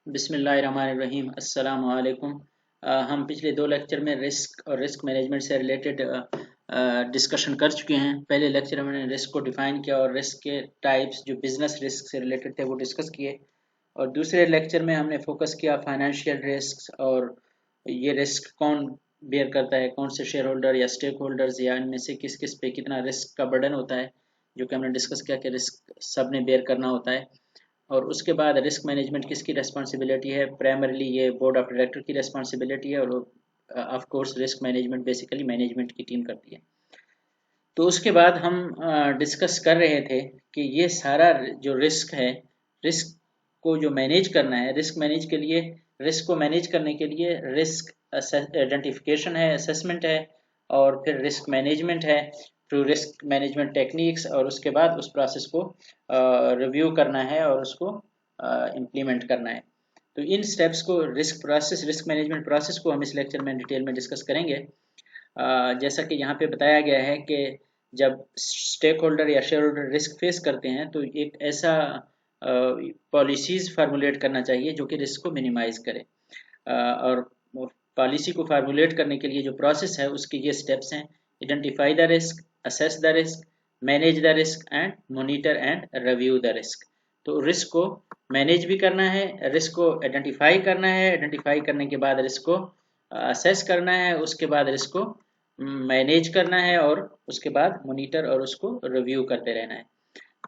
बिस्मिल्लाहिर्रहमानिर्रहीम अस्सलाम वालेकुम। हम पिछले दो लेक्चर में रिस्क और रिस्क मैनेजमेंट से रिलेटेड डिस्कशन कर चुके हैं। पहले लेक्चर में हमने रिस्क को डिफाइन किया और रिस्क के टाइप्स जो बिजनेस रिस्क से रिलेटेड थे वो डिस्कस किए, और दूसरे लेक्चर में हमने फोकस किया फाइनेंशियल रिस्क और ये रिस्क कौन बेयर करता है, कौन से शेयर होल्डर या स्टेक होल्डर्स या इनमें से किस किस पे कितना रिस्क का बर्डन होता है, जो कि हमने डिस्कस किया कि रिस्क सब ने बेयर करना होता है। और उसके बाद रिस्क मैनेजमेंट किसकी रिस्पॉन्सिबिलिटी है, प्राइमरली ये बोर्ड ऑफ डायरेक्टर की रिस्पॉन्सिबिलिटी है, और of course risk management basically management की टीम करती है। तो उसके बाद हम डिस्कस कर रहे थे कि ये सारा जो रिस्क है, रिस्क को जो मैनेज करना है, रिस्क मैनेज के लिए, रिस्क को मैनेज करने के लिए रिस्क आइडेंटिफिकेशन है, असेसमेंट है, और फिर रिस्क मैनेजमेंट है थ्रू रिस्क मैनेजमेंट टेक्निक्स, और उसके बाद उस प्रोसेस को रिव्यू करना है और उसको इम्प्लीमेंट करना है। तो इन स्टेप्स को रिस्क मैनेजमेंट प्रोसेस को हम इस लेक्चर में डिटेल में डिस्कस करेंगे। जैसा कि यहाँ पे बताया गया है कि जब स्टेक होल्डर या शेयर होल्डर रिस्क फेस करते हैं तो एक ऐसा पॉलिसीज फार्मूलेट करना चाहिए जो कि रिस्क को मिनिमाइज करे, और पॉलिसी को फार्मूलेट करने के लिए जो प्रोसेस है उसके ये स्टेप्स हैं: identify the risk, assess the risk, manage the risk and monitor and review the risk. तो रिस्क को मैनेज भी करना है, रिस्क को आइडेंटिफाई करना है, आइडेंटिफाई करने के बाद रिस्क को असेस करना है, उसके बाद रिस्क को मैनेज करना है, और उसके बाद मॉनिटर और उसको रिव्यू करते रहना है।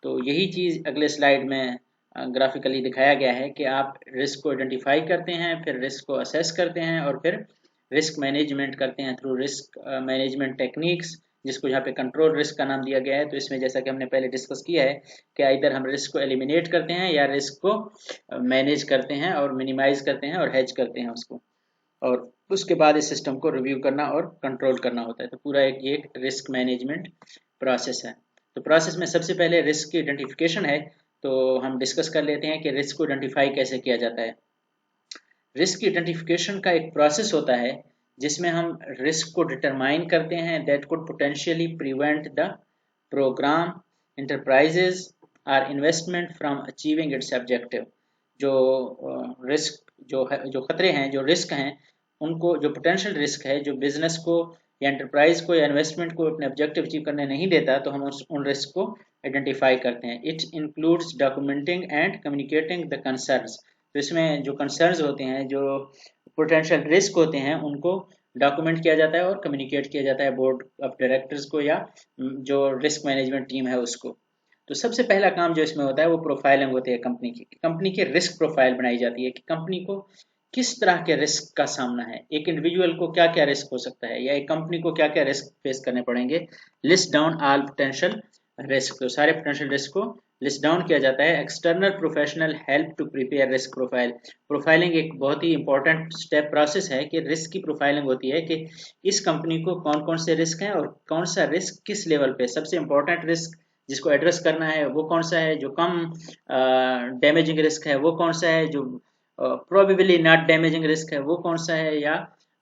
तो यही चीज़ अगले स्लाइड में ग्राफिकली दिखाया गया है कि आप रिस्क को आइडेंटिफाई करते हैं, फिर रिस्क को असेस करते हैं, और फिर रिस्क मैनेजमेंट करते हैं थ्रू रिस्क मैनेजमेंट टेक्निक्स, जिसको यहाँ पे कंट्रोल रिस्क का नाम दिया गया है। तो इसमें जैसा कि हमने पहले डिस्कस किया है कि इधर हम रिस्क को एलिमिनेट करते हैं या रिस्क को मैनेज करते हैं और मिनिमाइज करते हैं और हेज करते हैं उसको, और उसके बाद इस सिस्टम को रिव्यू करना और कंट्रोल करना होता है। तो पूरा एक रिस्क मैनेजमेंट प्रोसेस है। तो प्रोसेस में सबसे पहले रिस्क की आइडेंटिफिकेशन है। तो हम डिस्कस कर लेते हैं कि रिस्क को आइडेंटिफाई कैसे किया जाता है। रिस्क की आइडेंटिफिकेशन का एक प्रोसेस होता है जिसमें हम रिस्क को डिटरमाइन करते हैं that could potentially prevent the programme, enterprises or investment from achieving its objective. जो रिस्क जो खतरे हैं, जो रिस्क हैं, उनको, जो पोटेंशियल रिस्क है जो बिजनेस को या एंटरप्राइज को या इन्वेस्टमेंट को अपने ऑब्जेक्टिव अचीव करने नहीं देता, तो हम उन रिस्क को आइडेंटिफाई करते हैं। It includes documenting and communicating the concerns. तो इसमें जो कंसर्न्स होते हैं, जो पोटेंशियल रिस्क होते हैं, उनको डॉक्यूमेंट किया जाता है और कम्युनिकेट किया जाता है बोर्ड ऑफ डायरेक्टर्स को या जो रिस्क मैनेजमेंट टीम है उसको। तो सबसे पहला काम जो इसमें होता है वो प्रोफाइलिंग होती है कंपनी की। कंपनी की रिस्क प्रोफाइल बनाई जाती है कि कंपनी को किस तरह के रिस्क का सामना है, एक इंडिविजुअल को क्या क्या रिस्क हो सकता है, या एक कंपनी को क्या क्या रिस्क फेस करने पड़ेंगे। List down all potential risk. तो सारे पोटेंशियल रिस्क को लिस्ट डाउन किया जाता है। External professional help to prepare risk profile. Profiling एक बहुत ही इंपॉर्टेंट स्टेप प्रोसेस है कि रिस्क की प्रोफाइलिंग होती है कि इस कंपनी को कौन कौन से रिस्क हैं और कौन सा रिस्क किस लेवल पे सबसे इंपॉर्टेंट रिस्क जिसको एड्रेस करना है वो कौन सा है, जो कम डैमेजिंग रिस्क है वो कौन सा है, जो प्रोबेबली नॉट डैमेजिंग रिस्क है वो कौन सा है, या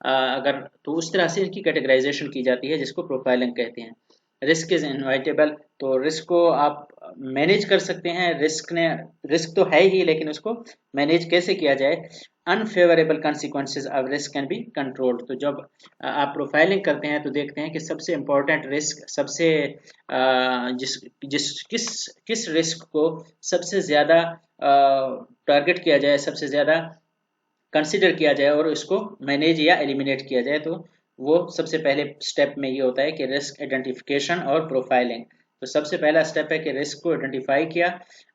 अगर, तो उस तरह से इनकी कैटेगराइजेशन की जाती है जिसको प्रोफाइलिंग कहते हैं। Risk is inevitable. तो रिस्क को आप मैनेज कर सकते हैं। रिस्क तो है ही, लेकिन उसको मैनेज कैसे किया जाए। Unfavourable consequences of risk can be controlled. तो जब आप प्रोफाइलिंग करते हैं तो देखते हैं कि सबसे इंपॉर्टेंट रिस्क, सबसे जिस जिस किस किस रिस्क को सबसे ज़्यादा टारगेट किया जाए, सबसे ज़्यादा कंसिडर किया जाए और इसको मैनेज या एलिमिनेट किया जाए। तो वो सबसे पहले स्टेप में ये होता है कि रिस्क आइडेंटिफिकेशन और प्रोफाइलिंग। तो सबसे पहला स्टेप है कि रिस्क को आइडेंटिफाई किया,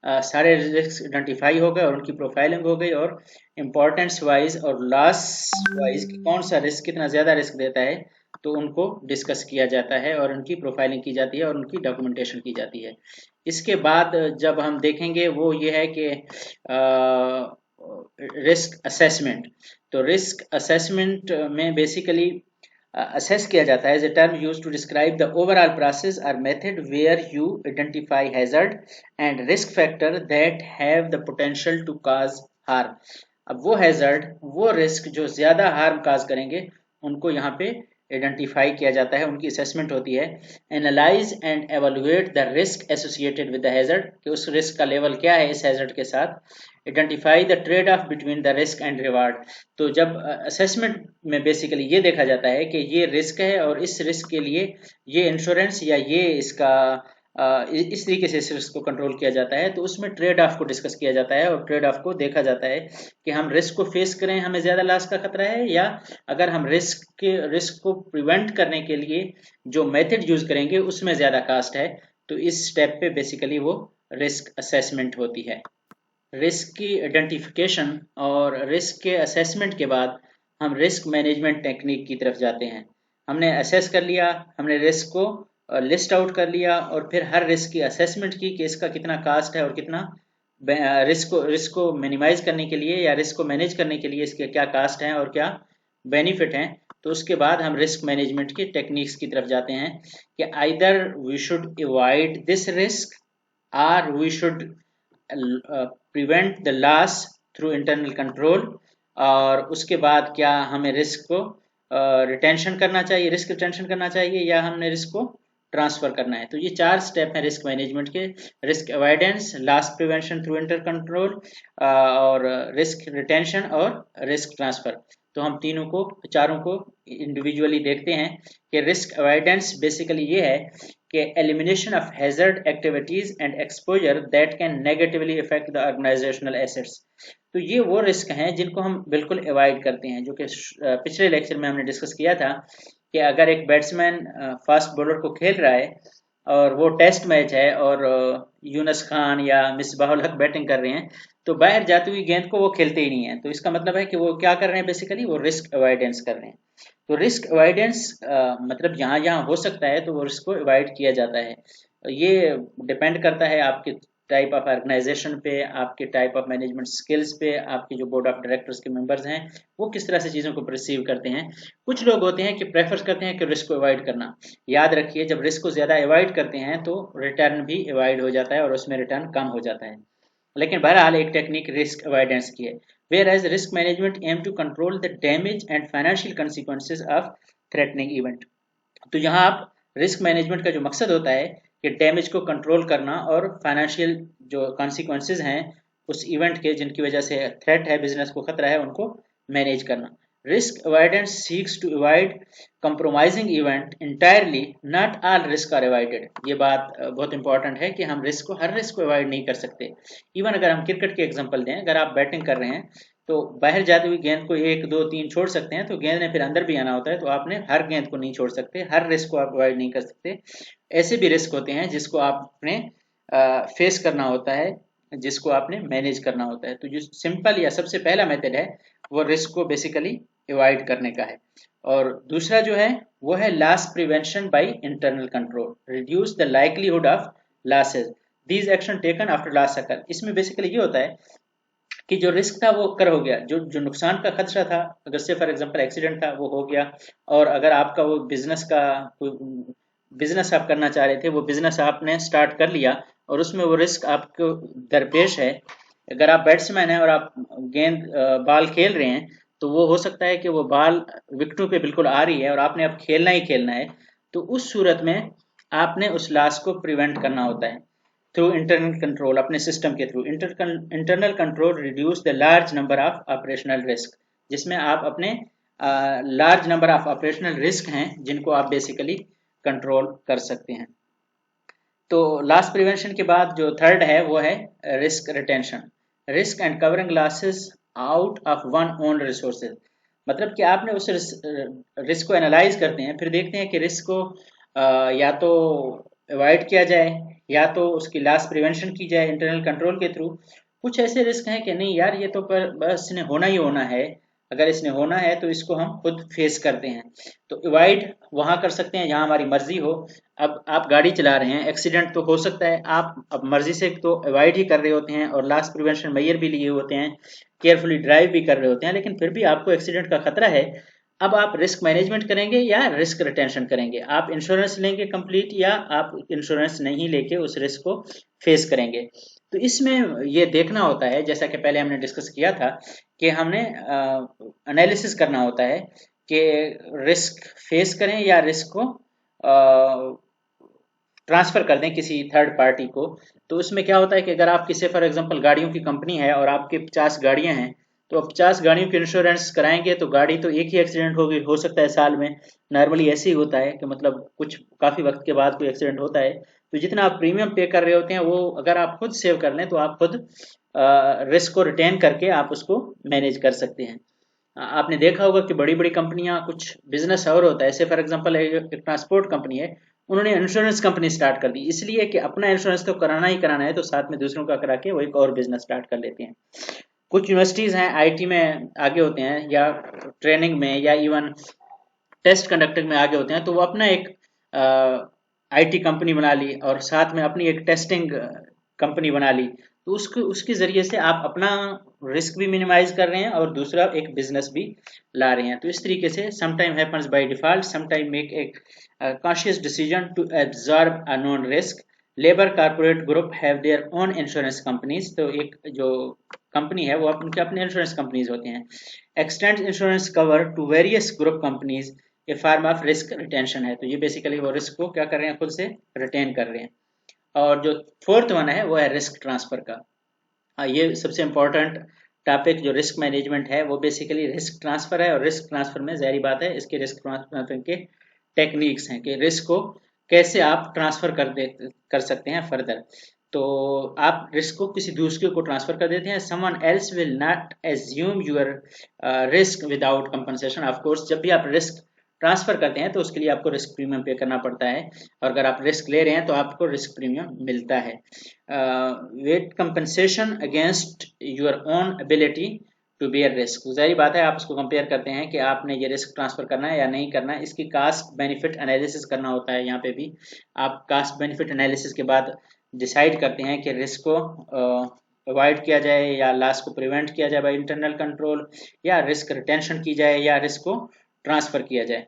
सारे रिस्क आइडेंटिफाई हो गए और उनकी प्रोफाइलिंग हो गई, और इम्पोर्टेंस वाइज और लॉस वाइज कौन सा रिस्क कितना ज़्यादा रिस्क देता है तो उनको डिस्कस किया जाता है और उनकी प्रोफाइलिंग की जाती है और उनकी डॉक्यूमेंटेशन की जाती है। इसके बाद जब हम देखेंगे वो ये है कि रिस्क असेसमेंट। तो रिस्क असेसमेंट में बेसिकली असेस किया जाता है as a term used to describe the overall process और method where you identify hazard and risk factor that have the potential to cause harm. अब वो हैजर्ड, वो risk जो ज्यादा हार्म काज करेंगे, उनको यहाँ पे आइडेंटिफाई किया जाता है, उनकी असेसमेंट होती है। Analyse and evaluate the risk associated with the hazard, कि उस रिस्क का लेवल क्या है इस हैजर्ड के साथ। Identify the trade off between the risk and reward. तो जब असेसमेंट में बेसिकली ये देखा जाता है कि ये रिस्क है और इस रिस्क के लिए ये इंश्योरेंस या ये इसका इस तरीके से इस रिस्क को कंट्रोल किया जाता है, तो उसमें ट्रेड ऑफ को डिस्कस किया जाता है और ट्रेड ऑफ को देखा जाता है कि हम रिस्क को फेस करें, हमें ज्यादा लॉस का खतरा है, या अगर हम रिस्क को प्रिवेंट करने के लिए जो मेथड यूज करेंगे उसमें ज्यादा कास्ट है। तो इस स्टेप पे बेसिकली वो रिस्क असेसमेंट होती है। रिस्क की आइडेंटिफिकेशन और रिस्क के असेसमेंट के बाद हम रिस्क मैनेजमेंट टेक्निक की तरफ जाते हैं। हमने असेस कर लिया, हमने रिस्क को लिस्ट आउट कर लिया और फिर हर रिस्क की असेसमेंट की कि इसका कितना कास्ट है और कितना रिस्क को मिनिमाइज करने के लिए या रिस्क को मैनेज करने के लिए इसके क्या कास्ट हैं और क्या बेनिफिट हैं। तो उसके बाद हम रिस्क मैनेजमेंट की टेक्निक्स की तरफ जाते हैं कि either we should avoid this risk और we should prevent the loss through internal control, और उसके बाद क्या हमें रिस्क को रिटेंशन करना चाहिए, रिस्क रिटेंशन करना चाहिए, या हमने रिस्क को ट्रांसफर करना है। तो ये 4 स्टेप हैं रिस्क मैनेजमेंट के: risk avoidance, loss prevention through enter control, और रिस्क रिटेंशन और रिस्क ट्रांसफर। तो हम चारों को इंडिविजुअली देखते हैं कि रिस्क अवॉइडेंस बेसिकली ये है कि elimination of hazard activities and exposure that can negatively affect the organisational assets. तो ये वो रिस्क हैं जिनको हम बिल्कुल अवॉइड करते हैं, जो कि पिछले लेक्चर में हमने डिस्कस किया था कि अगर एक बैट्समैन फास्ट बॉलर को खेल रहा है और वो टेस्ट मैच है और यूनस खान या मिसबाहुल हक बैटिंग कर रहे हैं, तो बाहर जाती हुई गेंद को वो खेलते ही नहीं है। तो इसका मतलब है कि वो क्या कर रहे हैं, बेसिकली वो रिस्क अवॉइडेंस कर रहे हैं। तो रिस्क अवॉइडेंस मतलब जहाँ जहाँ हो सकता है तो वो रिस्क को अवॉइड किया जाता है। ये डिपेंड करता है आपके टाइप ऑफ ऑर्गेनाइजेशन पे, आपके टाइप ऑफ मैनेजमेंट स्किल्स पे, आपके जो बोर्ड ऑफ डायरेक्टर्स के मेंबर्स हैं वो किस तरह से चीज़ों को परसीव करते हैं। कुछ लोग होते हैं कि प्रेफर करते हैं कि रिस्क को अवॉइड करना। याद रखिए, जब रिस्क को ज़्यादा अवॉइड करते हैं तो रिटर्न भी अवॉइड हो जाता है और उसमें रिटर्न कम हो जाता है। लेकिन बहरहाल एक टेक्निक रिस्क अवॉइडेंस की है। Whereas risk management aim to control the damage and financial consequences of threatening event। तो यहाँ आप रिस्क मैनेजमेंट का जो मकसद होता है कि डैमेज को कंट्रोल करना और फाइनेंशियल जो कॉन्सिक्वेंसेज हैं उस इवेंट के जिनकी वजह से थ्रेट है, बिजनेस को खतरा है, उनको मैनेज करना। Risk avoidance seeks to avoid compromising event entirely, not all risk are avoided. ये बात बहुत इंपॉर्टेंट है कि हम हर रिस्क को अवॉइड नहीं कर सकते। इवन अगर हम क्रिकेट के एग्जांपल दें, अगर आप बैटिंग कर रहे हैं तो बाहर जाती हुई गेंद को 1 2 3 छोड़ सकते हैं, तो गेंद ने फिर अंदर भी आना होता है, तो आपने हर गेंद को नहीं छोड़ सकते, हर रिस्क को आप अवॉइड नहीं कर सकते। ऐसे भी रिस्क होते हैं जिसको आपने फेस करना होता है, जिसको आपने मैनेज करना होता है। तो जो सिंपल या सबसे पहला मेथड है वो रिस्क को बेसिकली अवॉइड करने का है। और दूसरा जो है वो है loss prevention by internal control, reduce the likelihood of losses, these action taken after loss occur. इसमें बेसिकली ये होता है कि जो रिस्क था वो कर हो गया, जो जो नुकसान का खतरा था, अगर से फॉर एग्जांपल एक्सीडेंट था वो हो गया, और अगर आपका वो बिजनेस आप करना चाह रहे थे, वो बिजनेस आपने स्टार्ट कर लिया और उसमें वो रिस्क आपको दरपेश है। अगर आप बैट्समैन हैं और आप बॉल खेल रहे हैं, तो वो हो सकता है कि वो बॉल विकेटों पे बिल्कुल आ रही है और आपने अब खेलना ही खेलना है। तो उस सूरत में आपने उस लॉस को प्रिवेंट करना होता है थ्रू इंटरनल कंट्रोल, अपने सिस्टम के through. Internal control reduce the large number of operational risk, जिसमें आप अपने large number of operational risk हैं जिनको आप बेसिकली कंट्रोल कर सकते हैं। तो लॉस प्रिवेंशन के बाद जो थर्ड है वो है risk retention, risk and covering losses out of one own resources. मतलब कि आपने उस रिस्क को एनालाइज करते हैं, फिर देखते हैं कि रिस्क को या तो अवॉइड किया जाए या तो उसकी लॉस प्रिवेंशन की जाए इंटरनल कंट्रोल के थ्रू। कुछ ऐसे रिस्क हैं कि नहीं यार, ये तो पर बस इसने होना ही होना है, अगर इसने होना है तो इसको हम खुद फेस करते हैं। तो अवॉइड वहां कर सकते हैं जहां हमारी मर्जी हो। अब आप गाड़ी चला रहे हैं, एक्सीडेंट तो हो सकता है, आप अब मर्जी से तो अवॉइड ही कर रहे होते हैं और लॉस प्रिवेंशन मेजर भी लिए होते हैं, केयरफुली ड्राइव भी कर रहे होते हैं, लेकिन फिर भी आपको एक्सीडेंट का खतरा है। अब आप रिस्क मैनेजमेंट करेंगे या रिस्क रिटेंशन करेंगे, आप इंश्योरेंस लेंगे कंप्लीट या आप इंश्योरेंस नहीं लेके उस रिस्क को फेस करेंगे। तो इसमें ये देखना होता है, जैसा कि पहले हमने डिस्कस किया था, कि हमने एनालिसिस करना होता है कि रिस्क फेस करें या रिस्क को ट्रांसफ़र कर दें किसी थर्ड पार्टी को, तो उसमें क्या होता है कि अगर आप किसी फॉर एग्जांपल गाड़ियों की कंपनी है और आपके 50 गाड़ियां हैं, तो आप 50 गाड़ियों के इंश्योरेंस कराएंगे तो गाड़ी तो एक ही एक्सीडेंट होगी, हो सकता है साल में। नॉर्मली ऐसे ही होता है कि मतलब कुछ काफ़ी वक्त के बाद कोई एक्सीडेंट होता है, तो जितना आप प्रीमियम पे कर रहे होते हैं वो अगर आप खुद सेव कर लें तो आप खुद रिस्क को रिटेन करके आप उसको मैनेज कर सकते हैं। आपने देखा होगा कि बड़ी बड़ी कंपनियां कुछ बिजनेस और होता है, ऐसे फॉर एग्जांपल एक ट्रांसपोर्ट कंपनी है, उन्होंने इंश्योरेंस कंपनी स्टार्ट कर दी इसलिए कि अपना इंश्योरेंस तो कराना ही कराना है, तो साथ में दूसरों का करा के वो एक और बिजनेस स्टार्ट कर लेते हैं। कुछ यूनिवर्सिटीज हैं आईटी में आगे होते हैं या ट्रेनिंग में या इवन टेस्ट कंडक्टिंग में आगे होते हैं, तो वो अपना एक आईटी कंपनी बना ली और साथ में अपनी एक टेस्टिंग कंपनी बना ली, तो उसको उसके जरिए से आप अपना रिस्क भी मिनिमाइज कर रहे हैं और दूसरा एक बिजनेस भी ला रहे हैं। तो इस तरीके से sometime happens by default, sometime make एक conscious decision to absorb a known risk. Labour corporate group have their own insurance companies, तो एक जो कंपनी है वो उनके अपने इंश्योरेंस कंपनीज होते हैं। Extend insurance cover to various group companies a form of risk retention है, तो ये बेसिकली वो रिस्क को क्या कर रहे हैं, खुद से रिटेन कर रहे हैं। और जो फोर्थ वन है वो है रिस्क ट्रांसफर का। ये सबसे इम्पोर्टेंट टॉपिक जो रिस्क मैनेजमेंट है वो बेसिकली रिस्क ट्रांसफर है, और रिस्क ट्रांसफर में जाहिर बात है इसके रिस्क ट्रांसफर के टेक्निक्स हैं कि रिस्क को कैसे आप ट्रांसफर कर सकते हैं फर्दर। तो आप रिस्क को किसी दूसरे को ट्रांसफर कर देते हैं, someone else will not assume your risk without compensation. Of course जब भी आप रिस्क ट्रांसफर करते हैं तो उसके लिए आपको रिस्क प्रीमियम पे करना पड़ता है, और अगर आप रिस्क ले रहे हैं तो आपको रिस्क प्रीमियम मिलता है। Weight compensation against your own ability to bear risk, जाहिर बात है आप उसको कंपेयर करते हैं कि आपने ये रिस्क ट्रांसफर करना है या नहीं करना है, इसकी कास्ट बेनिफिट एनालिसिस करना होता है। यहाँ पे भी आप कास्ट बेनिफिट एनालिसिस के बाद डिसाइड करते हैं कि रिस्क को अवॉइड किया जाए या लॉस को प्रिवेंट किया जाए बाय इंटरनल कंट्रोल, या रिस्क रिटेंशन की जाए या रिस्क को ट्रांसफर किया जाए।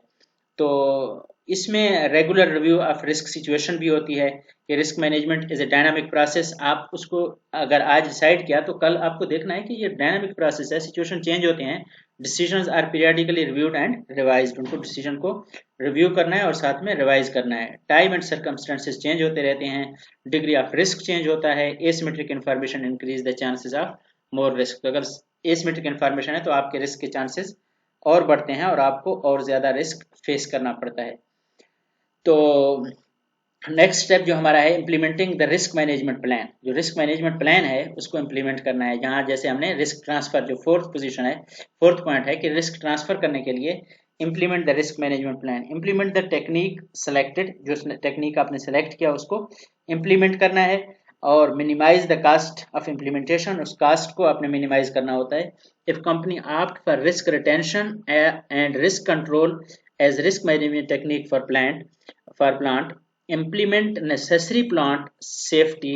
तो इसमें regular review of risk situation भी होती है कि risk management is a dynamic process. आप उसको अगर आज डिसाइड किया तो कल आपको देखना है कि ये डायनामिक प्रोसेस है, सिचुएशन चेंज होते हैं, decisions are periodically reviewed and revised, उनको डिसीजन को रिव्यू करना है और साथ में रिवाइज करना है। टाइम एंड सर्कमस्टेंसेस चेंज होते रहते हैं, डिग्री ऑफ रिस्क चेंज होता है, asymmetric information increase the chances of more risk. तो अगर एसिमेट्रिक इन्फॉर्मेशन है तो आपके रिस्क के चांसेस और बढ़ते हैं और आपको और ज्यादा रिस्क फेस करना पड़ता है। तो नेक्स्ट स्टेप जो हमारा है implementing the risk management plan, जो रिस्क मैनेजमेंट प्लान है उसको इम्प्लीमेंट करना है। जहां जैसे हमने रिस्क ट्रांसफर जो फोर्थ पोजीशन है, फोर्थ पॉइंट है कि रिस्क ट्रांसफर करने के लिए implement the risk management plan, implement the technique selected, जो टेक्निक आपने सेलेक्ट किया उसको इम्प्लीमेंट करना है, और minimise the cost of implementation, उस कास्ट को आपने मिनिमाइज करना होता है। If company opt for risk retention and risk control as risk management technique for plant implement necessary plant safety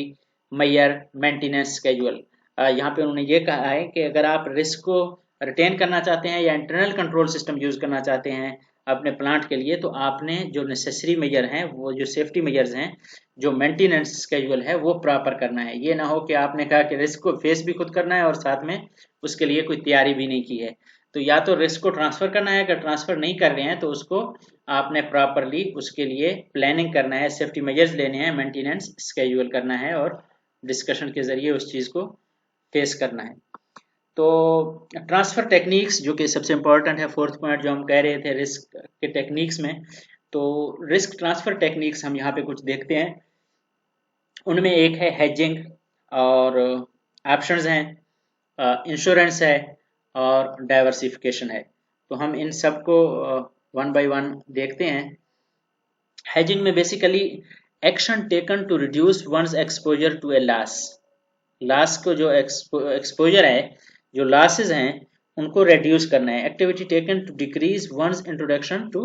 measure maintenance schedule. यहाँ पे उन्होंने ये कहा है कि अगर आप रिस्क को रिटेन करना चाहते हैं या इंटरनल कंट्रोल सिस्टम यूज करना चाहते हैं अपने प्लांट के लिए, तो आपने जो नेसेसरी मेजर हैं, वो जो सेफ्टी मेजर्स हैं, जो मेंटेनेंस स्केड्यूल है वो प्रॉपर करना है। ये ना हो कि आपने कहा कि रिस्क को फेस भी खुद करना है और साथ में उसके लिए कोई तैयारी भी नहीं की है। तो या तो रिस्क को ट्रांसफर करना है, अगर ट्रांसफर नहीं कर रहे हैं तो उसको आपने प्रॉपरली उसके लिए प्लानिंग करना है, सेफ्टी मेजर्स लेने हैं, मेंटेनेंस स्केड्यूल करना है और डिस्कशन के जरिए उस चीज़ को फेस करना है। तो ट्रांसफर टेक्निक्स जो कि सबसे इम्पोर्टेंट है, फोर्थ पॉइंट जो हम कह रहे थे रिस्क के टेक्निक्स में, तो रिस्क ट्रांसफर टेक्निक्स हम यहाँ पे कुछ देखते हैं। उनमें एक है हेजिंग, और ऑप्शंस हैं, इंश्योरेंस है और डाइवर्सिफिकेशन है। तो हम इन सबको वन बाय वन देखते हैं। हेजिंग में basically action taken to reduce one's exposure to a loss को जो एक्सपोजर है, जो लॉसेज हैं उनको रिड्यूस करना है। Activity taken to decrease one's introduction to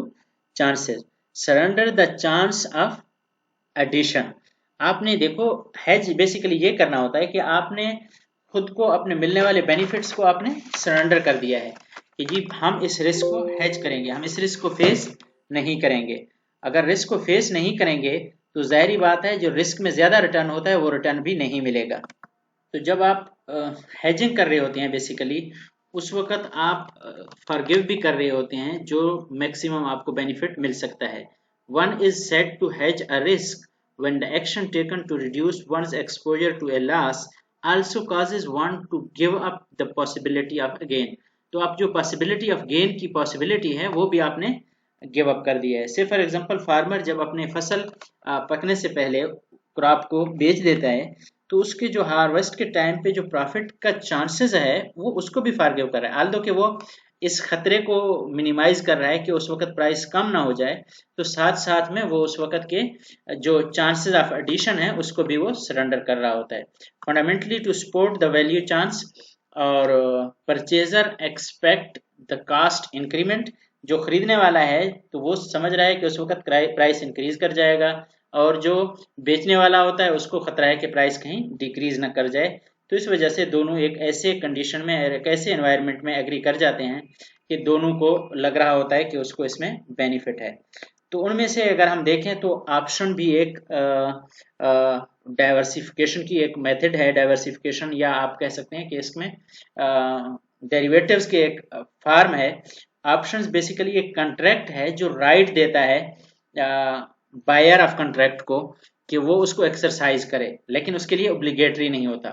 chances, surrender the chance of addition. आपने देखो हेज बेसिकली ये करना होता है कि आपने खुद को अपने मिलने वाले बेनिफिट्स को आपने सरेंडर कर दिया है कि जी हम इस रिस्क को हेज करेंगे, हम इस रिस्क को फेस नहीं करेंगे। अगर रिस्क को फेस नहीं करेंगे तो जाहिर बात है जो रिस्क में ज्यादा रिटर्न होता है वो रिटर्न भी नहीं मिलेगा। तो जब आप हेजिंग कर रहे होते हैं बेसिकली उस वक्त आप फॉरगिव भी कर रहे होते हैं जो मैक्सिमम आपको बेनिफिट मिल सकता है। One is set to hedge a risk when the action taken to reduce one's exposure to a loss also causes one to give up the possibility of gain। तो आप जो possibility of gain की possibility है वो भी आपने give up कर दिया है। से फॉर एग्जांपल फार्मर जब अपने फसल पकने से पहले क्रॉप को बेच देता है तो उसके जो हार्वेस्ट के टाइम पे जो प्रॉफिट का चांसेस है वो उसको भी फॉरगिव कर रहा है, आल्दो कि वो इस खतरे को मिनिमाइज कर रहा है कि उस वक्त प्राइस कम ना हो जाए, तो साथ साथ में वो उस वक्त के जो चांसेस ऑफ एडिशन है उसको भी वो सरेंडर कर रहा होता है। Fundamentally to support the value chance और purchaser expect the cost increment, जो खरीदने वाला है तो वो समझ रहा है कि उस वक्त प्राइस इंक्रीज कर जाएगा और जो बेचने वाला होता है उसको खतरा है कि प्राइस कहीं डिक्रीज ना कर जाए। तो इस वजह से दोनों एक ऐसे कंडीशन में, एक ऐसे एनवायरनमेंट में एग्री कर जाते हैं कि दोनों को लग रहा होता है कि उसको इसमें बेनिफिट है। तो उनमें से अगर हम देखें तो ऑप्शन भी एक डाइवर्सिफिकेशन की एक मेथड है, डाइवर्सिफिकेशन, या आप कह सकते हैं कि इसमें डेरिवेटिव्स के एक फॉर्म है। ऑप्शंस बेसिकली एक कॉन्ट्रैक्ट है जो राइट देता है बायर ऑफ कॉन्ट्रैक्ट को कि वो उसको एक्सरसाइज करे, लेकिन उसके लिए ओब्लिगेटरी नहीं होता।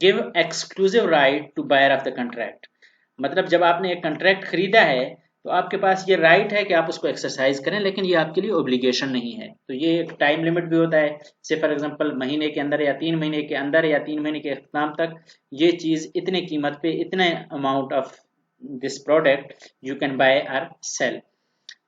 Give exclusive right to buyer of the contract, मतलब जब आपने एक कॉन्ट्रैक्ट खरीदा है तो आपके पास ये राइट है कि आप उसको एक्सरसाइज करें, लेकिन ये आपके लिए ओब्लिगेशन नहीं है। तो ये एक टाइम लिमिट भी होता है, से फॉर एग्जांपल महीने के अंदर या 3 महीने के अंदर या 3 महीने के इख्तिताम तक ये चीज इतने कीमत पे इतने amount of this product you can buy और सेल।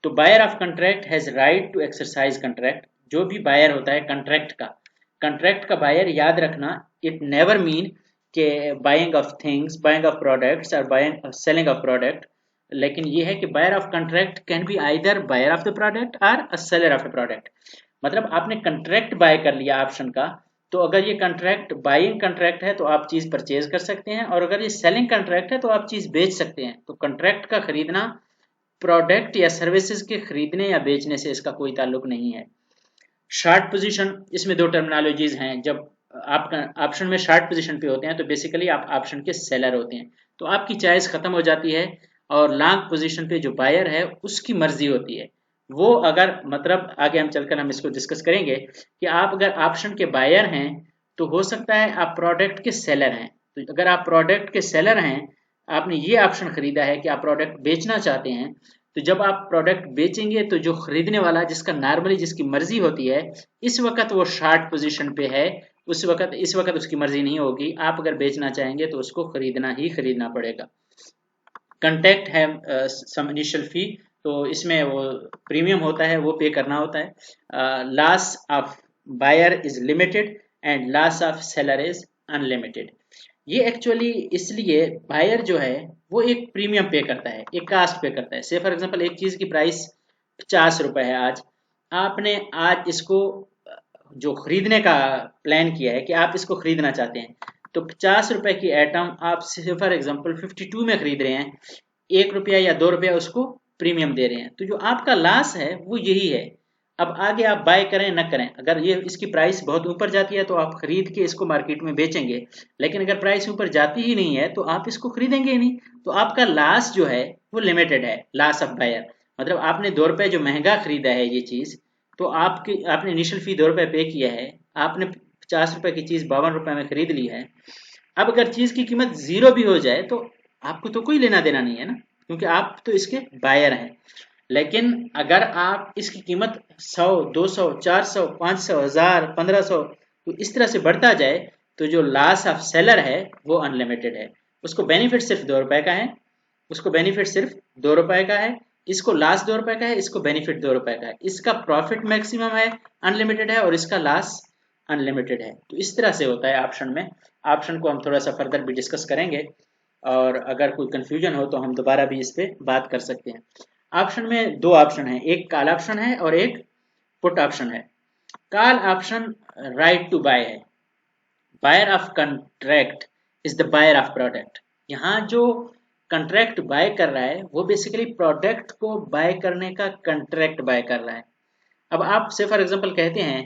तो buyer of contract has right to exercise contract. जो भी बायर होता है कॉन्ट्रैक्ट का बायर, याद रखना, इट नेवर मीन के buying of things, buying of products और बाइंग सेलिंग ऑफ प्रोडक्ट, लेकिन ये है कि buyer of contract can be either buyer of the product और a seller of the product. मतलब आपने कॉन्ट्रैक्ट बाय कर लिया ऑप्शन का, तो अगर ये कॉन्ट्रैक्ट बाइंग कॉन्ट्रैक्ट है तो आप चीज परचेज कर सकते हैं, और अगर ये सेलिंग कॉन्ट्रैक्ट है तो आप चीज बेच सकते हैं। तो कॉन्ट्रैक्ट का खरीदना प्रोडक्ट या सर्विसेज के खरीदने या बेचने से इसका कोई ताल्लुक नहीं है। शॉर्ट पोजीशन, इसमें दो टर्मिनोलॉजीज हैं। जब आप ऑप्शन में शॉर्ट पोजीशन पे होते हैं तो बेसिकली आप ऑप्शन के सेलर होते हैं, तो आपकी चॉइस खत्म हो जाती है, और लॉन्ग पोजीशन पे जो बायर है उसकी मर्जी होती है। वो अगर, मतलब आगे हम चलकर हम इसको डिस्कस करेंगे कि आप अगर ऑप्शन के बायर हैं तो हो सकता है आप प्रोडक्ट के सेलर हैं। तो अगर आप प्रोडक्ट के सेलर हैं, आपने ये ऑप्शन खरीदा है कि आप प्रोडक्ट बेचना चाहते हैं, तो जब आप प्रोडक्ट बेचेंगे तो जो खरीदने वाला, जिसका नॉर्मली जिसकी मर्जी होती है, इस वक्त वो शॉर्ट पोजीशन पे है, इस वक्त उसकी मर्जी नहीं होगी। आप अगर बेचना चाहेंगे तो उसको खरीदना ही खरीदना पड़ेगा। कॉन्ट्रैक्ट है सम इनिशियल फी, तो इसमें वो प्रीमियम होता है, वो पे करना होता है। Loss of buyer is limited and loss of seller is unlimited. ये एक्चुअली इसलिए बायर जो है वो एक प्रीमियम पे करता है, एक कास्ट पे करता है। से फॉर एग्जांपल एक चीज की प्राइस 50 रुपए है आज, आपने आज इसको जो खरीदने का प्लान किया है कि आप इसको खरीदना चाहते हैं, तो 50 रुपए की आइटम आप से फॉर एग्जांपल 52 में खरीद रहे हैं, 1 रुपया या 2 रुपया उसको प्रीमियम दे रहे हैं। तो जो आपका लॉस है वो यही है। अब आगे आप बाय करें न करें, अगर ये इसकी प्राइस बहुत ऊपर जाती है तो आप खरीद के इसको मार्केट में बेचेंगे, लेकिन अगर प्राइस ऊपर जाती ही नहीं है तो आप इसको खरीदेंगे ही नहीं। तो आपका लॉस जो है वो लिमिटेड है, लॉस ऑफ बायर। मतलब आपने 2 रुपये जो महंगा खरीदा है ये चीज, तो आपने इनिशियल फी 2 रुपये पे किया है, आपने 50 रुपए की चीज 52 रुपए में खरीद ली है। अब अगर चीज की कीमत 0 भी हो जाए तो आपको तो कोई लेना देना नहीं है ना, क्योंकि आप तो इसके बायर हैं। लेकिन अगर आप इसकी कीमत 100, 200, 400, 500, 1000, 1500 तो इस तरह से बढ़ता जाए, तो जो लॉस ऑफ सेलर है वो अनलिमिटेड है। उसको बेनिफिट सिर्फ 2 रुपए का है, उसको बेनिफिट सिर्फ 2 रुपए का है, इसको लॉस 2 रुपए का है, इसको बेनिफिट 2 रुपए का है। इसका प्रॉफिट मैक्सिमम है, अनलिमिटेड है, और इसका लॉस अनलिमिटेड है। तो इस तरह से होता है ऑप्शन में। ऑप्शन को हम थोड़ा सा फर्दर भी डिस्कस करेंगे, और अगर कोई कंफ्यूजन हो तो हम दोबारा भी इस पे बात कर सकते हैं। ऑप्शन में 2 ऑप्शन है, एक कॉल ऑप्शन है और एक पुट ऑप्शन है। Call option right to buy है, buyer of contract is the buyer of product. यहाँ जो कॉन्ट्रैक्ट बाय कर रहा है वो बेसिकली प्रोडक्ट को बाय करने का कॉन्ट्रैक्ट बाय कर रहा है। अब आप से फॉर एग्जांपल कहते हैं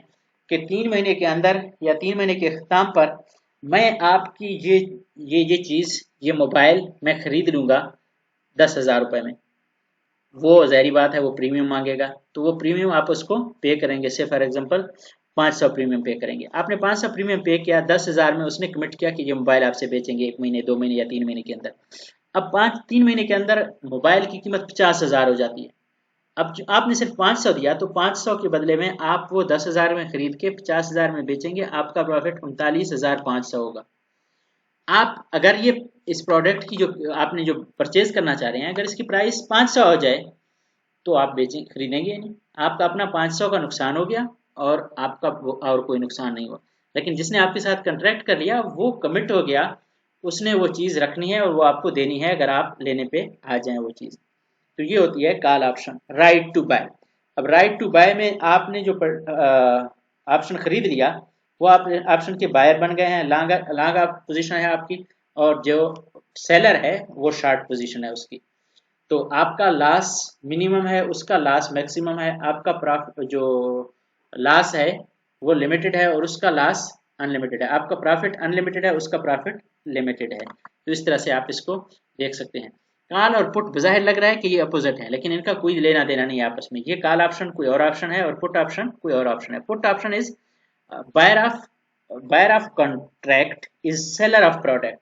कि 3 महीने के अंदर या 3 महीने के इख्तिताम पर मैं आपकी ये चीज, ये मोबाइल मैं खरीद लूंगा 10,000 रुपए में। वो ज़ाहिरी बात है वो प्रीमियम मांगेगा, तो वो प्रीमियम आप उसको पे करेंगे। से फॉर एग्जांपल 500 प्रीमियम पे करेंगे। आपने 500 प्रीमियम पे किया, 10,000 में उसने कमिट किया कि ये मोबाइल आपसे बेचेंगे 1 महीने, 2 महीने या 3 महीने के अंदर। अब 3 महीने के अंदर मोबाइल की कीमत 50,000 हो जाती है। अब आपने सिर्फ 500 दिया, तो 500 के बदले में आप वो 10,000 में खरीद के 50,000 में बेचेंगे, आपका प्रॉफिट 39,500 होगा। आप अगर ये इस प्रोडक्ट की जो आपने जो परचेज करना चाह रहे हैं, अगर इसकी प्राइस 500 हो जाए तो आप बेचें खरीदेंगे नहीं, आपका अपना 500 का नुकसान हो गया और आपका और कोई नुकसान नहीं हुआ। लेकिन जिसने आपके साथ कॉन्ट्रैक्ट कर लिया वो कमिट हो गया, उसने वो चीज़ रखनी है और वो आपको देनी है अगर आप लेने पे आ जाएं वो चीज़। तो ये होती है call option, right to buy. अब राइट टू बाय में आपने जो ऑप्शन खरीद लिया, वो आप ऑप्शन के बायर बन गए हैं, लॉन्ग पोजीशन है आपकी, और जो सेलर है वो शॉर्ट पोजीशन है उसकी। तो आपका लॉस मिनिमम है, उसका लॉस मैक्सिमम है, आपका प्रॉफिट जो लॉस है वो लिमिटेड है और उसका लॉस अनलिमिटेड है, आपका प्रॉफिट अनलिमिटेड है, उसका प्रॉफिट लिमिटेड है। तो इस तरह से आप इसको देख सकते हैं। कॉल और पुट बज़ाहिर लग रहा है कि ये अपोजिट है, लेकिन इनका कोई लेना देना नहीं है आपस में। ये कॉल ऑप्शन कोई और ऑप्शन है और पुट ऑप्शन कोई और ऑप्शन है। Put option is buyer of contract is seller of product.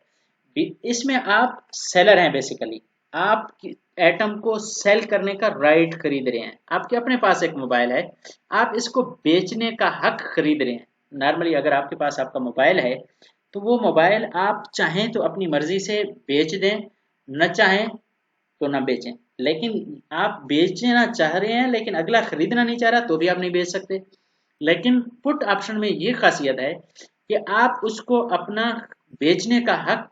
इसमें आप सेलर हैं, बेसिकली आप एटम को सेल करने का राइट खरीद रहे हैं। आपके अपने पास एक मोबाइल है, आप इसको बेचने का हक खरीद रहे हैं। नॉर्मली अगर आपके पास आपका मोबाइल है तो वो मोबाइल आप चाहें तो अपनी मर्जी से बेच दें, न चाहें तो ना बेचें। लेकिन आप बेचना चाह रहे हैं लेकिन अगला खरीदना नहीं चाह रहा तो भी आप नहीं बेच सकते। लेकिन पुट ऑप्शन में ये खासियत है कि आप उसको अपना बेचने का हक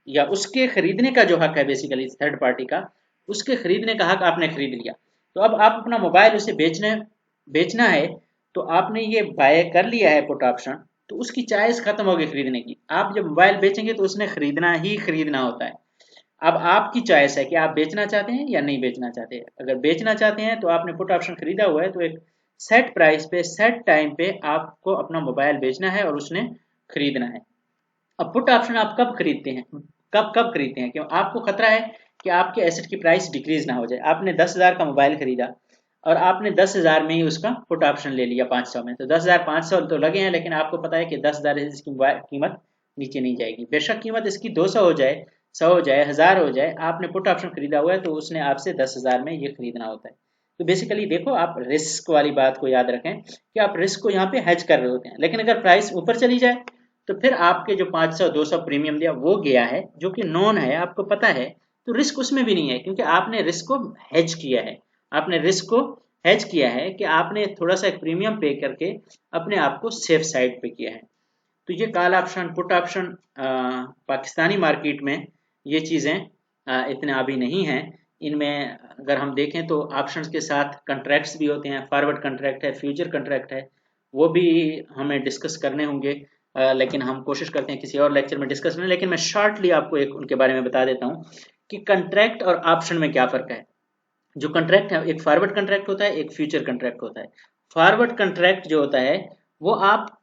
या उसके खरीदने का जो हक है, बेसिकली थर्ड पार्टी का, उसके खरीदने का हक आपने खरीद लिया। तो अब आप अपना मोबाइल उसे बेचना है तो आपने ये बाय कर लिया है पुट ऑप्शन, तो उसकी चॉइस खत्म हो गई खरीदने की। आप जब मोबाइल बेचेंगे तो उसने खरीदना ही खरीदना होता है। अब आपकी चॉइस है कि आप बेचना चाहते हैं या नहीं बेचना चाहते हैं। अगर बेचना चाहते हैं तो आपने पुट ऑप्शन खरीदा हुआ है, तो एक सेट प्राइस पे सेट टाइम पे आपको अपना मोबाइल बेचना है और उसने खरीदना है। अब पुट ऑप्शन आप कब खरीदते हैं, कब कब खरीदते हैं? क्यों? आपको खतरा है कि आपके एसेट की प्राइस डिक्रीज ना हो जाए। आपने 10,000 का मोबाइल खरीदा और आपने 10,000 में ही उसका पुट ऑप्शन ले लिया 500 में, तो 10,500 तो लगे हैं, लेकिन आपको पता है कि 10,000 इसकी कीमत नीचे नहीं जाएगी। बेशक कीमत इसकी 200 हो जाए, 100 हो जाए, 1000 हो जाए, आपने पुट ऑप्शन खरीदा हुआ है तो उसने आपसे 10,000 में ये खरीदना होता है। तो बेसिकली देखो, आप रिस्क वाली बात को याद रखें कि आप रिस्क को यहाँ पे हेज कर रहे होते हैं। लेकिन अगर प्राइस ऊपर चली जाए तो फिर आपके जो 500-200 प्रीमियम दिया वो गया है, जो कि नॉन है, आपको पता है, तो रिस्क उसमें भी नहीं है, क्योंकि आपने रिस्क को हेज किया है। आपने रिस्क को हेज किया है कि आपने थोड़ा सा एक प्रीमियम पे करके अपने आप को सेफ साइड पे किया है। तो ये call option, put option Pakistani market में ये चीज़ें इतने अभी नहीं हैं। इनमें अगर हम देखें तो ऑप्शंस के साथ कॉन्ट्रैक्ट्स भी होते हैं, फॉरवर्ड कॉन्ट्रैक्ट है, फ्यूचर कॉन्ट्रैक्ट है, वो भी हमें डिस्कस करने होंगे। लेकिन हम कोशिश करते हैं किसी और लेक्चर में डिस्कस करें। लेकिन मैं शॉर्टली आपको एक उनके बारे में बता देता हूँ कि कॉन्ट्रैक्ट और ऑप्शन में क्या फ़र्क है। जो कॉन्ट्रैक्ट है, एक फॉरवर्ड कॉन्ट्रैक्ट होता है, एक फ्यूचर कॉन्ट्रैक्ट होता है। फॉरवर्ड कॉन्ट्रैक्ट जो होता है वो आप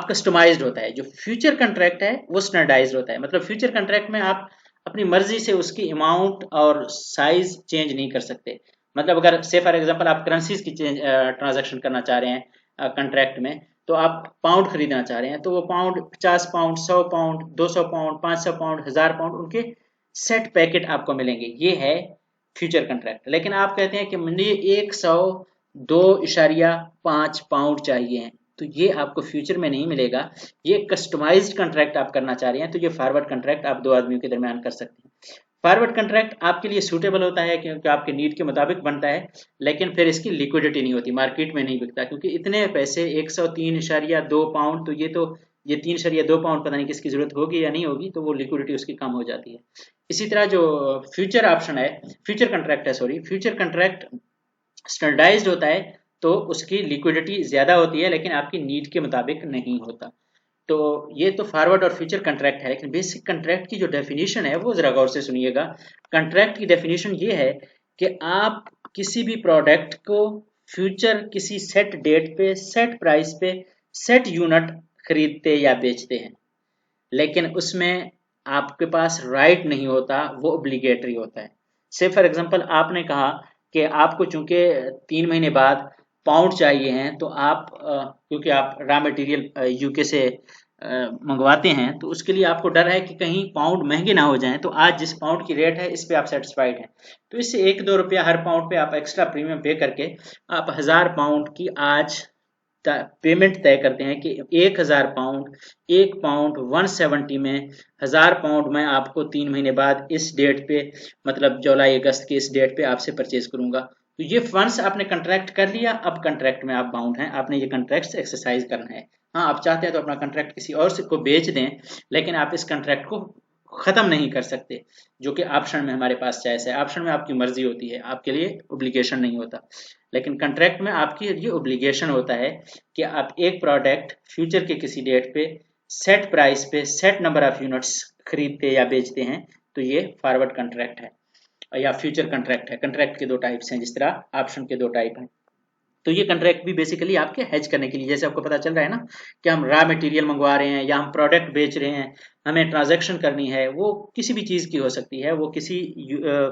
कस्टमाइज्ड होता है। जो फ्यूचर कॉन्ट्रैक्ट है वो स्टैंडर्डाइज्ड होता है। मतलब फ्यूचर कॉन्ट्रैक्ट में आप अपनी मर्जी से उसकी अमाउंट और साइज चेंज नहीं कर सकते। मतलब अगर से फॉर एग्जांपल आप करेंसीज की ट्रांजैक्शन करना चाह रहे हैं कॉन्ट्रैक्ट में, तो आप पाउंड खरीदना चाह रहे हैं, तो वो pound 50 pound, 100 pound, 200 pound, 500 pound, 1000 pound, उनके सेट पैकेट आपको मिलेंगे। ये है फ्यूचर कॉन्ट्रैक्ट। लेकिन आप कहते हैं कि मुझे 102.5 पाउंड चाहिए, तो ये आपको फ्यूचर में नहीं मिलेगा। ये कस्टमाइज्ड कॉन्ट्रैक्ट आप करना चाह रहे हैं, तो ये फॉरवर्ड कॉन्ट्रैक्ट आप दो आदमियों के दरमियान कर सकते हैं। फॉरवर्ड कॉन्ट्रैक्ट आपके लिए सूटेबल होता है क्योंकि आपके नीड के मुताबिक बनता है, लेकिन फिर इसकी लिक्विडिटी नहीं होती, मार्केट में नहीं बिकता, क्योंकि इतने पैसे 103.2 पाउंड, तो ये 3.2 पाउंड पता नहीं किसकी जरूरत होगी या नहीं होगी, तो वो लिक्विडिटी उसकी कम हो जाती है। इसी तरह जो फ्यूचर ऑप्शन है, फ्यूचर कॉन्ट्रैक्ट है, सॉरी, फ्यूचर कॉन्ट्रैक्ट स्टैंडर्डाइज्ड होता है, तो उसकी लिक्विडिटी ज्यादा होती है, लेकिन आपकी नीड के मुताबिक नहीं होता। तो ये तो फॉरवर्ड और फ्यूचर कॉन्ट्रैक्ट है। लेकिन बेसिक कॉन्ट्रैक्ट की जो डेफिनेशन है वो जरा गौर से सुनिएगा। कॉन्ट्रैक्ट की डेफिनेशन ये है कि आप किसी भी प्रोडक्ट को फ्यूचर किसी सेट डेट पे, सेट प्राइस पे, सेट यूनिट खरीदते या बेचते हैं, लेकिन उसमें आपके पास राइट नहीं होता, वो ऑब्लिगेटरी होता है। से फॉर एग्जांपल आपने कहा कि आपको चूंकि 3 महीने बाद पाउंड चाहिए हैं तो आप क्योंकि आप रॉ मटेरियल यूके से मंगवाते हैं तो उसके लिए आपको डर है कि कहीं पाउंड महंगे ना हो जाएं, तो आज जिस पाउंड की रेट है इस पे आप सेटिस्फाइड हैं, तो इससे 1-2 रुपया हर पाउंड पे आप एक्स्ट्रा प्रीमियम पे करके आप 1000 पाउंड की आज पेमेंट तय करते हैं कि 1000 पाउंड, 1 पाउंड 170 में 1000 पाउंड मैं आपको 3 महीने बाद इस डेट पे, मतलब जुलाई अगस्त के इस डेट पे आपसे परचेज करूंगा। तो ये फंड्स आपने कंट्रैक्ट कर लिया, अब कंट्रैक्ट में आप बाउंड हैं, आपने ये कंट्रैक्ट एक्सरसाइज करना है। हाँ, आप चाहते हैं तो अपना कंट्रैक्ट किसी और से को बेच दें, लेकिन आप इस कंट्रैक्ट को खत्म नहीं कर सकते, जो कि ऑप्शन में हमारे पास चॉइस है। ऑप्शन में आपकी मर्जी होती है, आपके लिए ओब्लिगेशन नहीं होता, लेकिन कंट्रैक्ट में आपकी ये ओब्लिगेशन होता है कि आप एक प्रोडक्ट फ्यूचर के किसी डेट पे सेट प्राइस पे सेट नंबर ऑफ यूनिट्स खरीदते या बेचते हैं, तो ये फॉरवर्ड कंट्रैक्ट है या फ्यूचर कंट्रैक्ट है। कंट्रैक्ट के दो टाइप्स हैं, जिस तरह ऑप्शन के दो टाइप हैं। तो ये कंट्रैक्ट भी बेसिकली आपके हेज करने के लिए, जैसे आपको पता चल रहा है ना कि हम रॉ मटेरियल मंगवा रहे हैं या हम प्रोडक्ट बेच रहे हैं, हमें ट्रांजैक्शन करनी है, वो किसी भी चीज़ की हो सकती है, वो किसी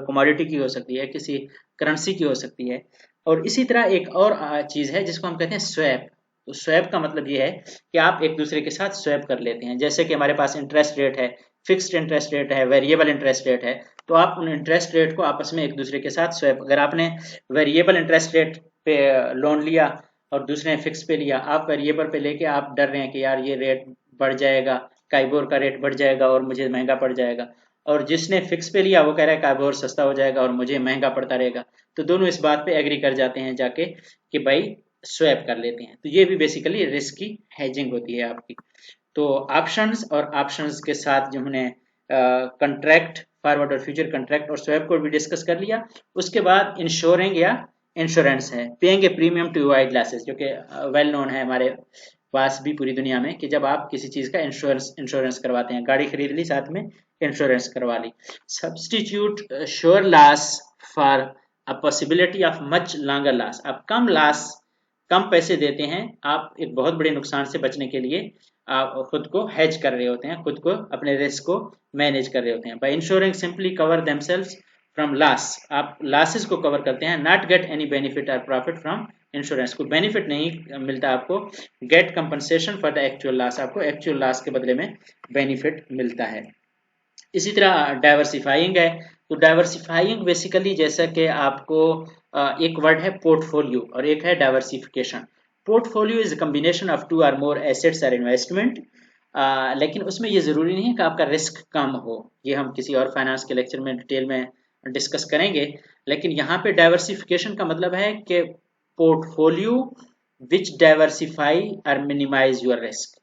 कमोडिटी की हो सकती है, किसी करेंसी की हो सकती है। और इसी तरह एक और चीज़ है जिसको हम कहते हैं स्वैप। तो स्वैप का मतलब ये है कि आप एक दूसरे के साथ स्वैप कर लेते हैं, जैसे कि हमारे पास इंटरेस्ट रेट है, फिक्स्ड इंटरेस्ट रेट है, वेरिएबल इंटरेस्ट रेट है, तो आप उन इंटरेस्ट रेट को आपस में एक दूसरे के साथ स्वैप, अगर आपने वेरिएबल इंटरेस्ट रेट पे लोन लिया और दूसरे ने फिक्स पे लिया, आप वेरिएबल पे लेके आप डर रहे हैं कि यार ये रेट बढ़ जाएगा, काइबोर का रेट बढ़ जाएगा और मुझे महंगा पड़ जाएगा, और जिसने फिक्स पे लिया वो कह रहा है काइबोर सस्ता हो जाएगा और मुझे महंगा पड़ता रहेगा, तो दोनों इस बात पे एग्री कर जाते हैं जाके कि भाई स्वैप कर लेते हैं। तो ये भी बेसिकली रिस्क की हेजिंग होती है आपकी। तो ऑप्शंस और ऑप्शंस के साथ जो हमने कंट्रैक्ट, फॉरवर्ड और फ्यूचर कंट्रैक्ट और स्वैप को भी डिस्कस कर लिया। उसके बाद इंश्योरिंग या इंश्योरेंस है, paying a premium to avoid losses, जो कि वेल नोन है हमारे पास भी पूरी दुनिया में, कि जब आप किसी चीज़ का इंश्योरेंस करवाते हैं, गाड़ी खरीद ली साथ में इंश्योरेंस करवा ली। Substitute sure loss for a possibility of much longer loss, आप कम पैसे देते हैं, आप एक बहुत बड़े नुकसान से बचने के लिए आप खुद को हेज कर रहे होते हैं, खुद को अपने रिस्क को मैनेज कर रहे होते हैं। By insuring simply cover themselves from loss, आप लॉसेस को कवर करते हैं, नॉट गेट एनी बेनिफिट और प्रॉफिट फ्रॉम इंश्योरेंस, को बेनिफिट नहीं मिलता आपको, get compensation for the actual loss, आपको एक्चुअल लॉस के बदले में बेनिफिट मिलता है। इसी तरह डाइवर्सिफाइंग है, तो डाइवर्सिफाइंग बेसिकली जैसा कि आपको एक वर्ड है पोर्टफोलियो और एक है diversification. Portfolio is a combination of 2 और मोर एसेट्स और इन्वेस्टमेंट, लेकिन उसमें ये ज़रूरी नहीं है कि आपका रिस्क कम हो, ये हम किसी और फाइनेंस के लेक्चर में डिटेल में डिस्कस करेंगे। लेकिन यहाँ पे डाइवर्सिफिकेशन का मतलब है कि पोर्टफोलियो विच डाइवर्सिफाई और मिनिमाइज योर रिस्क,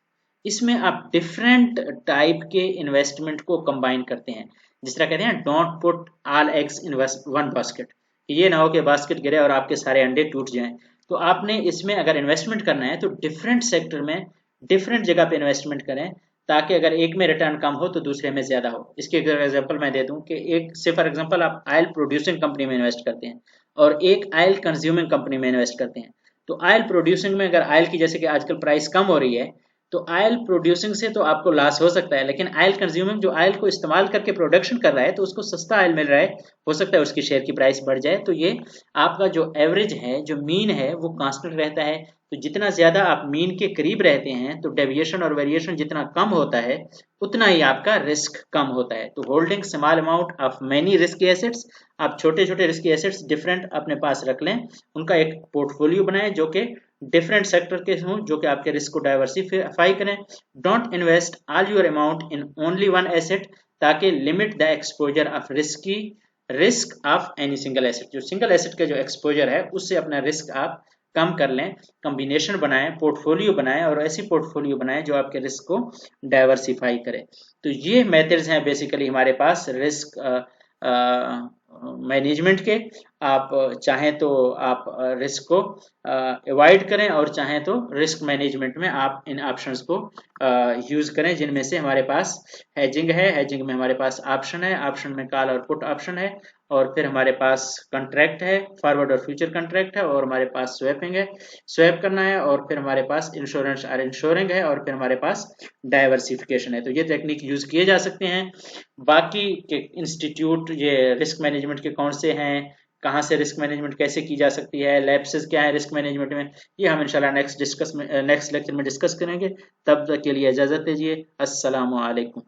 इसमें आप डिफरेंट टाइप के इन्वेस्टमेंट को कंबाइन करते हैं, जिस तरह कहते हैं don't put all eggs in one basket, ये ना हो कि बास्केट गिरे और आपके सारे अंडे टूट जाएं। तो आपने इसमें अगर इन्वेस्टमेंट करना है तो डिफरेंट सेक्टर में डिफरेंट जगह पे इन्वेस्टमेंट करें, ताकि अगर एक में रिटर्न कम हो तो दूसरे में ज्यादा हो। इसके एग्जांपल मैं दे दूं कि एक से फॉर एग्जांपल आप ऑयल प्रोड्यूसिंग कंपनी में इन्वेस्ट करते हैं और एक ऑयल कंज्यूमिंग कंपनी में इन्वेस्ट करते हैं। तो ऑयल प्रोड्यूसिंग में अगर ऑयल की जैसे कि आजकल प्राइस कम हो रही है, तो ऑयल प्रोड्यूसिंग से तो आपको लॉस हो सकता है, लेकिन ऑयल कंज्यूमिंग जो ऑयल को इस्तेमाल करके प्रोडक्शन कर रहा है तो उसको सस्ता ऑयल मिल रहा है, हो सकता है उसकी शेयर की प्राइस बढ़ जाए। तो ये आपका जो एवरेज है, जो मीन है, वो कांस्टेंट रहता है। तो जितना ज्यादा आप मीन के करीब रहते हैं तो डेविएशन और वेरिएशन जितना कम होता है उतना ही आपका रिस्क कम होता है। तो holding small amount of many risky assets, आप छोटे छोटे रिस्की एसेट्स डिफरेंट अपने पास रख लें, उनका एक पोर्टफोलियो बनाएं जो कि डिफरेंट सेक्टर के हों, जो कि आपके रिस्क को डाइवर्सिफाई करें। Don't invest all your amount in only one asset, ताकि limit the exposure of risk of any single asset, जो सिंगल एसेट का जो एक्सपोजर है उससे अपना रिस्क आप कम कर लें। कॉम्बिनेशन बनाएं, पोर्टफोलियो बनाएं और ऐसी पोर्टफोलियो बनाएं जो आपके रिस्क को डाइवर्सिफाई करे। तो ये मेथड्स हैं बेसिकली हमारे पास रिस्क मैनेजमेंट के। आप चाहें तो आप रिस्क को अवॉइड करें और चाहें तो रिस्क मैनेजमेंट में आप इन ऑप्शंस को यूज करें, जिनमें से हमारे पास हेजिंग है, हेजिंग में हमारे पास ऑप्शन है, ऑप्शन में कॉल और पुट ऑप्शन है, और फिर हमारे पास कंट्रैक्ट है, फॉरवर्ड और फ्यूचर कंट्रैक्ट है, और हमारे पास स्वैपिंग है, स्वैप करना है, और फिर हमारे पास इंश्योरेंस और इंश्योरिंग है, और फिर हमारे पास डाइवर्सिफिकेशन है। तो ये टेक्निक यूज किए जा सकते हैं। बाकी के इंस्टीट्यूट ये रिस्क मैनेजमेंट के कौन से हैं, कहाँ से रिस्क मैनेजमेंट कैसे की जा सकती है, लैप्सेस क्या है रिस्क मैनेजमेंट में, ये हम इंशाल्लाह नेक्स्ट लेक्चर में डिस्कस करेंगे। तब तक के लिए इजाज़त दीजिए। अस्सलामु अलैकुम।